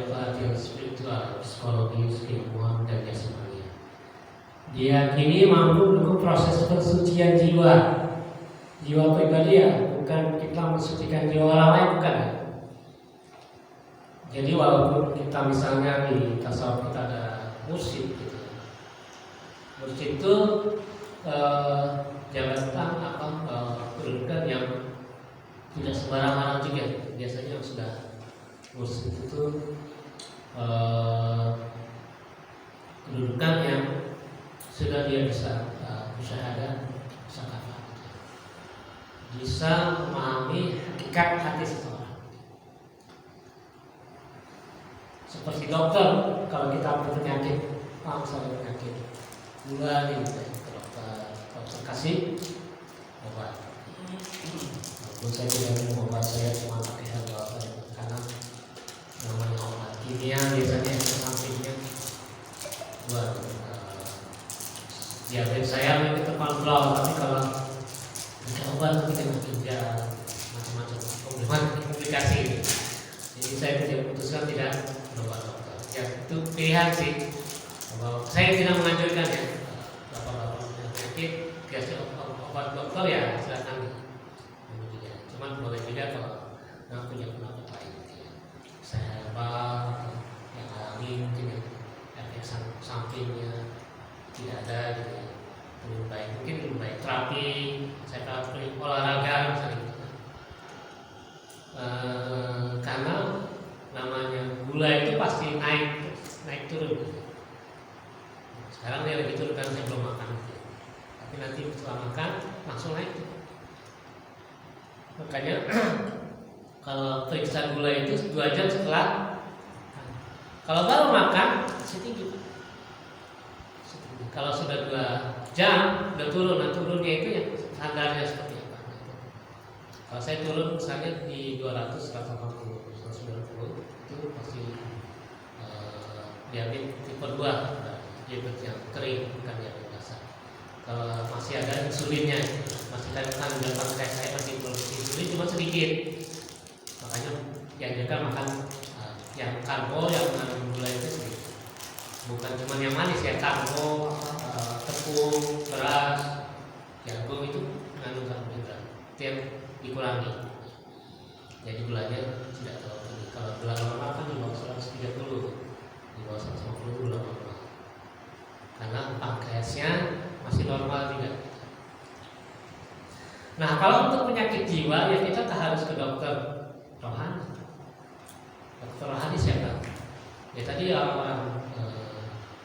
pelatihan spiritual, psikologis, keilmuan dan jasmani. Dia kini mampu mendukung proses pensucian jiwa pribadi ya, bukan kita mensucikan jiwa orang lain, bukan. Jadi walaupun kita misalnya di tasawuf kita ada mursyid gitu. Mursyid itu jabatan kedudukan yang tidak sembarangan juga. Biasanya yang sudah mursyid itu kedudukan yang sudah dia bisa bersyahadat, bisa kafah, bisa memahami hakikat hati seseorang. seperti dokter, kalau kita berpenyakit, misalnya penyakit gula nih, dokter kasih obat. Walaupun saya tidak minum obat, saya cuma pakai herbal saja, karena namanya obat kimia biasanya efek sampingnya buat diabetes saya memang terkontrol, tapi kalau pakai obat nanti kena ginjal, macam-macam komplikasi. Jadi saya tidak memutuskan tidak berobat dokter. Ya itu pilihan sih. Kalau saya tidak menganjurkan ya, bapak-bapak punya penyakit kasih obat dokter ya silakan. Cuman boleh juga kalau nggak punya pendapat lain. Saya herbal yang alami mungkin efek sampingnya tidak ada gitu. Lebih baik mungkin lebih baik terapi, saya terapi olahraga misalnya gitu. Karena namanya gula itu pasti naik turun. Sekarang dia lagi turun karena saya belum makan. Tapi nanti setelah makan langsung naik. Makanya kalau periksa gula itu 2 jam setelah. Kalau baru makan masih tinggi. Kalau sudah 2 jam udah turun, nah turunnya itu yang standarnya seperti apa? Kalau saya turun misalnya di 200, 180, 190 itu pasti diabetes tipe 2, diabetes yang kering, bukan diabetes basah. Kalau masih ada insulinnya, masih ada kandungan kayak saya masih produksi insulin cuma sedikit, makanya dianjurkan makan yang karbo yang mengandung gula itu sedikit, bukan cuma yang manis ya, karbo, tepung, beras, jagung itu mengandung karbohidrat, itu yang dikurangi. Jadi gulanya tidak terlalu tinggi. Kalau gula normal kan di bawah 130, di bawah 150 gula normal. Karena pankreasnya masih normal juga. Nah kalau untuk penyakit jiwa ya kita harus ke dokter rohani. Dokter rohani siapa? Ya tadi orang-orang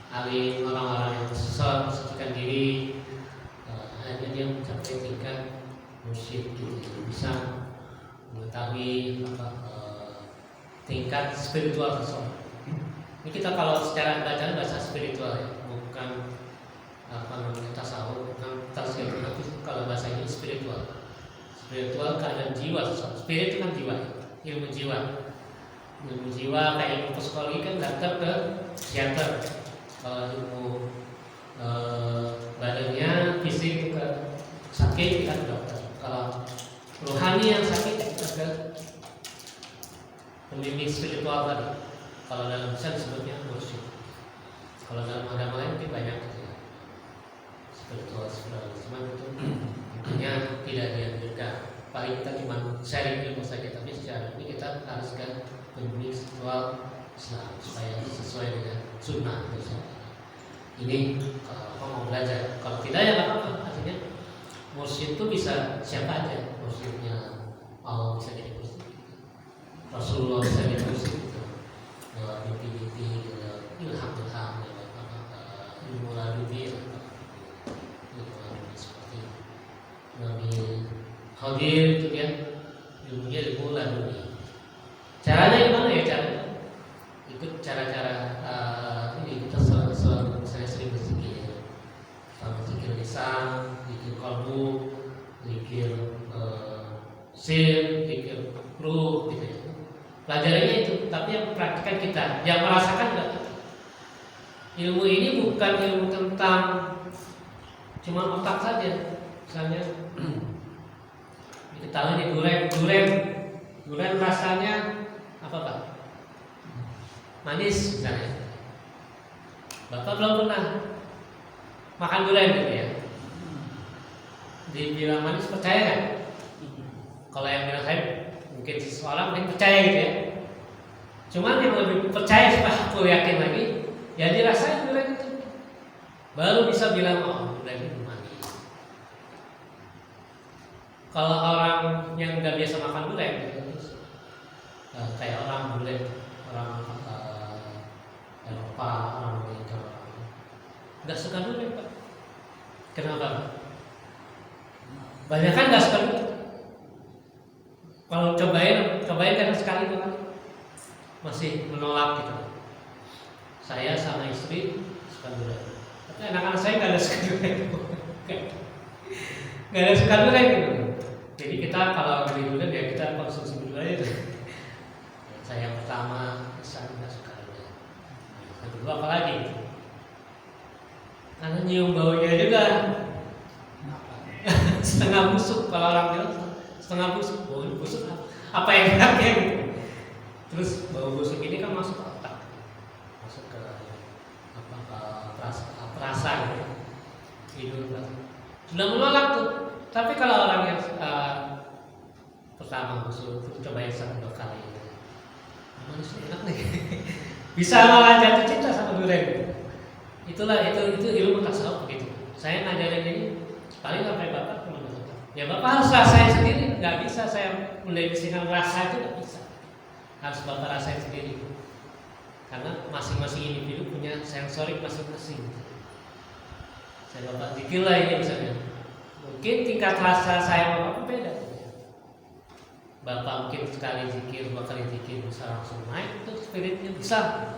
alim, orang-orang yang sesat, mensucikan diri, hanya dia mencapai tingkat mursyid gitu, bisa mengetahui tingkat spiritual seseorang. Ini kita kalau secara bacaan bahasa spiritual ya, bukan tasawuf, bukan tasawuf, tapi kalau bahasa ini spiritual. Spiritual keadaan jiwa seseorang. Spirit itu kan jiwa, ilmu jiwa. Ilmu jiwa kayak ilmu psikologi kan datang ke psikiater. Kalau ilmu badannya, fisik itu ke sakit kita ke dokter. Kalau rohani yang sakit kita ke pembimbing spiritual tadi. Kalau dalam Islam disebutnya mursyid. Kalau dalam agama lain mungkin banyak gitu ya. Spiritual cuman itu intinya tidak dianjurkan. Paling kita cuma sharing ilmu saja, tapi secara ini kita harus ke pembimbing spiritual Islam supaya sesuai dengan sunnah misalnya. Ini kalau mau belajar, kalau tidak ya apa-apa. Artinya mursyid itu bisa siapa aja. Mursyidnya Allah bisa jadi mursyid, Rasulullah bisa jadi mursyid, mimpi-mimpi, ilham-ilham, ilmu laduni, seperti Nabi Khadir itu dia ilmunya ilmu laduni. Caranya gimana ya caranya? Ikut cara-cara ini kita selalu misalnya sering berzikir, sama zikir lisan, zikir qalbu, zikir sir, zikir ruh, gitu ya. Pelajarannya itu, tapi yang praktikkan kita, yang merasakan enggak kita. Ilmu ini bukan ilmu tentang cuma otak saja. Misalnya kita tahu nih durian rasanya apa Pak? Manis misalnya. Bapak belum pernah makan durian gitu ya. Dibilang manis percaya kan? Kalau yang bilang saya mungkin seseorang mungkin percaya gitu ya. Cuman yang lebih percaya supaya aku yakin lagi, ya dirasain durian itu. Baru bisa bilang oh durian itu manis. Kalau orang yang nggak biasa makan durian, kayak orang bule, orang Eropa, orang Amerika, nggak suka durian Pak. Kenapa? Banyak kan nggak suka durian. Kalau cobain kan sekali tuh kan masih menolak gitu. Saya sama istri suka durian. Tapi anak-anak saya nggak ada suka durian. Nggak ada suka durian gitu. Jadi kita kalau beli durian ya kita konsumsi durian itu. Saya pertama saya nggak suka durian. Yang kedua apa lagi? Karena nyium baunya juga setengah busuk, kalau orang bilang setengah busuk, bau busuk apa yang enaknya gitu. Terus bau busuk ini kan masuk ke otak, masuk ke perasa gitu, tidur sudah menolak tuh. Tapi kalau orang yang pertama busuk itu cobain 1-2 kali, manusia enak nih, bisa malah jatuh cinta sama durian. Itulah itu ilmu tasawuf begitu. Saya ngajarin ini paling sampai bapak cuma ya bapak harus rasain sendiri, nggak bisa saya mendefinisikan rasa itu, nggak bisa, harus bapak rasain sendiri karena masing-masing individu punya sensorik masing-masing. Saya bapak zikir lah ini misalnya, mungkin tingkat rasa saya bapak beda. Bapak mungkin sekali zikir, 2 kali zikir bisa langsung naik, itu spiritnya besar.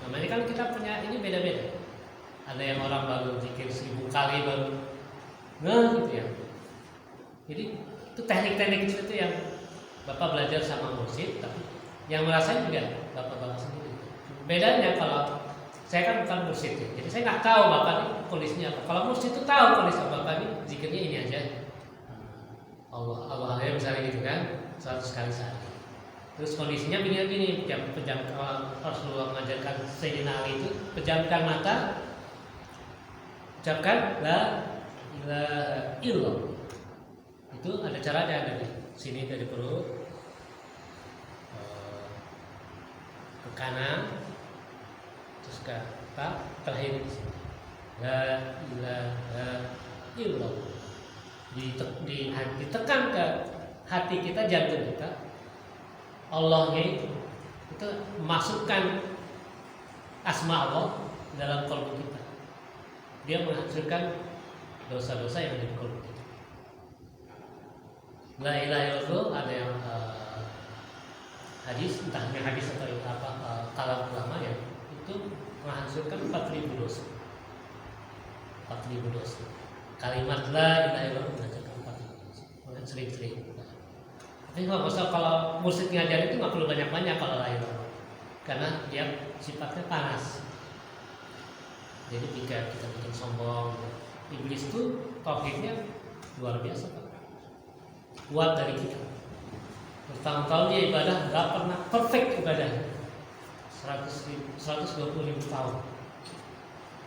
Namanya kan kita punya ini beda-beda. Ada yang orang baru zikir 1000 kali baru gitu ya. Jadi itu teknik-teknik itu yang bapak belajar sama mursyid, tapi yang merasain juga bapak sendiri. Bedanya kalau saya kan bukan mursyid ya, jadi saya nggak tahu bapak ini kondisinya apa. Kalau mursyid itu tahu kondisi bapak ini zikirnya ini aja. Allah ya misalnya gitu kan, 100 kali sehari. Terus kondisinya begini, pejamkan, kalau Rasulullah mengajarkan Sayyidina Ali itu pejamkan mata, ucapkan la ilaha illallah. Itu ada caranya, dari sini dari perut ke kanan, terus ke terakhir di sini. La ilaha illallah. Ditekan ke hati kita, jantung kita. Allahnya itu memasukkan asma Allah dalam kalbu kita. Dia menghancurkan dosa-dosa yang ada di kalbu kita. La ilaha illallah ada yang hadis, entah yang hadis atau apa kalam ulama ya, itu menghancurkan 4.000 dosa. 4.000 dosa. Kalimat la ilaha illallah menghancurkan 4.000 dosa. Makanya sering-sering. Tapi kalau mursyid ngajar itu nggak perlu banyak-banyak kalau la ilaha, karena dia sifatnya panas. Jadi jika kita bikin sombong, iblis itu tauhidnya luar biasa, kuat dari kita. Bertahun-tahun dia ibadah nggak pernah perfect ibadah, 120.000 tahun.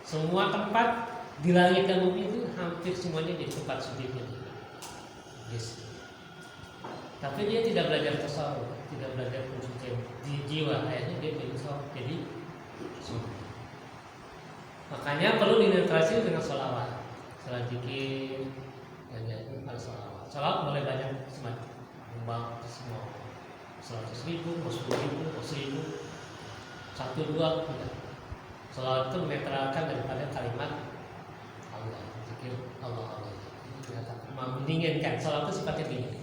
Semua tempat di langit dan bumi itu hampir semuanya jadi tempat sujudnya. Yes. Tapi dia tidak belajar tasawuf, tidak belajar pensucian di jiwa, akhirnya dia jadi tasawuf, jadi sunnah. Makanya perlu dinetrasi dengan sholawat, salat zikir, ya itu harus sholawat. Sholawat boleh banyak, semacam mau 100.000, mau 10.000, mau 1.000, 1, 2 tidak. Sholawat itu menetralkan daripada kalimat Allah, zikir Allah. Mendinginkan, sholawat itu sifatnya dingin.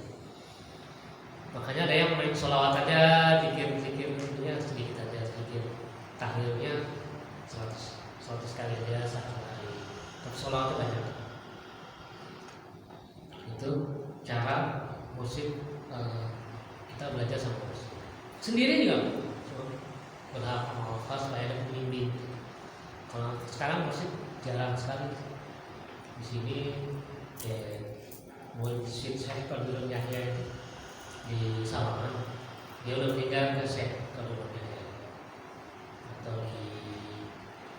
Makanya ada yang main sholawat aja, zikir-zikirnya sedikit aja, zikir tahlilnya 100 kali aja satu hari. Tapi sholawat banyak. Itu cara musik kita belajar sama musik. Sendiri juga berhak menghafal supaya ada pembimbing. Kalau sekarang musik jarang sekali. Di sini musik saya Fadlul Yahya itu di Salaman, dia udah pindah ke Syekh ke rumahnya, atau di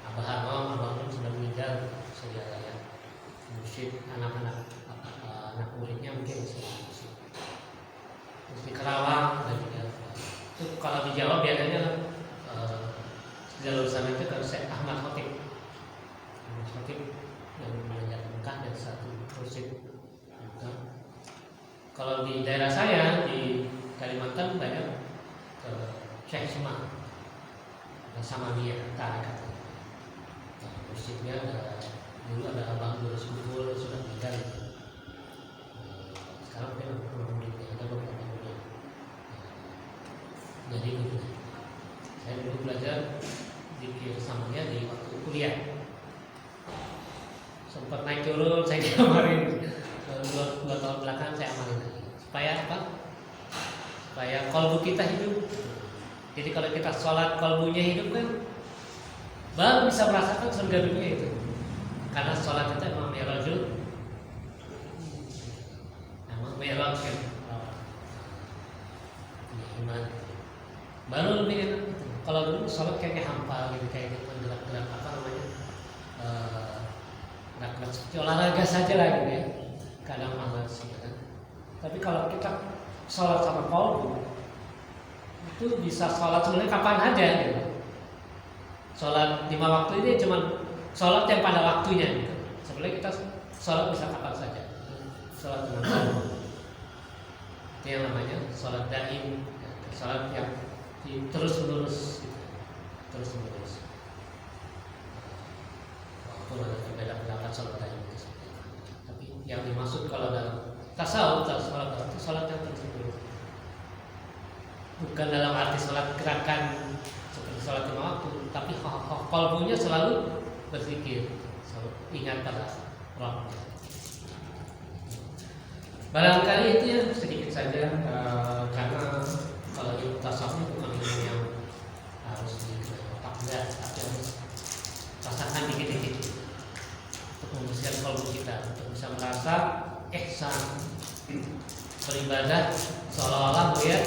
Abah Hanum sudah meninggal, sudah ya musik anak-anak muridnya mungkin masih musik. Terus di Kerawang dan juga itu kalau di Jawa biasanya jalur sana itu kalau Syekh Ahmad Khotib yang belajar Mekah dan satu musik. Kalau di daerah saya di Kalimantan banyak Syekh Suma, sama dia tarekat. Musiknya dulu ada Abang Durus Kumpul sudah meninggal. Sekarang mungkin muridnya ada beberapa murid. Jadi saya dulu belajar zikir samanya di waktu kuliah. Sempat naik turun saya kemarin 2 tahun belakang saya amalin lagi. Supaya apa? Supaya kalbu kita hidup. Jadi kalau kita sholat kalbunya hidup kan, baru bisa merasakan surga dunia itu. Karena sholat itu emang mi'rajul, emang mi'raj kan, iman. Baru lebih enak. Kalau dulu sholat kayaknya hampa gitu, kayak gitu gerak-gerak apa namanya, gerak-gerak seperti olahraga saja lah gitu ya. Kadang malas gitu kan. Tapi kalau kita sholat sama kalbu, itu bisa sholat sebenarnya kapan aja gitu. Sholat 5 waktu ini cuma sholat yang pada waktunya gitu. Sebenarnya kita sholat bisa kapan saja. Sholat dengan kalbu. Itu yang namanya sholat daim, sholat yang terus menerus gitu. Terus menerus. Walaupun ada perbedaan pendapat sholat daim itu. Tapi yang dimaksud kalau dalam tasawuf, sholat itu sholat yang terus menerus. Bukan dalam arti sholat gerakan seperti sholat 5 waktu, tapi kalbunya selalu berzikir, selalu ingat pada Rabb. Barangkali itu ya sedikit saja, karena kalau ilmu tasawuf bukan ilmu yang harus diketahui otak enggak, tapi harus rasakan dikit-dikit untuk membersihkan kalbu kita, untuk bisa merasa ihsan beribadah seolah-olah melihat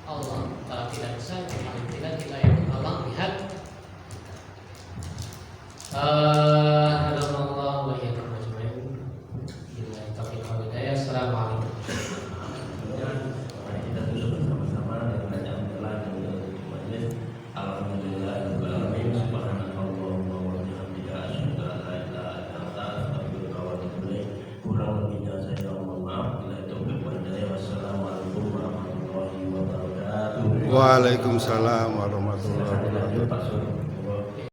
Allah. Kalau tidak bisa, paling tidak kita yakin Allah lihat. Alhamdulillah wa iyyakum ajmain. Billahi taufiq wal hidayah. Assalamualaikum. Mari kita tutup bersama-sama dengan bacaan doa dan majlis. Alhamdulillahirabbil alamin. Subhanakallahumma wa bihamdika asyhadu an la ilaha illa anta astaghfiruka wa atubu ilaik. Kurang lebihnya saya mohon maaf. Billahi taufiq wal hidayah. Wassalamualaikum warahmatullahi wabarakatuh. Waalaikumsalam warahmatullahi wabarakatuh. Pak Sur.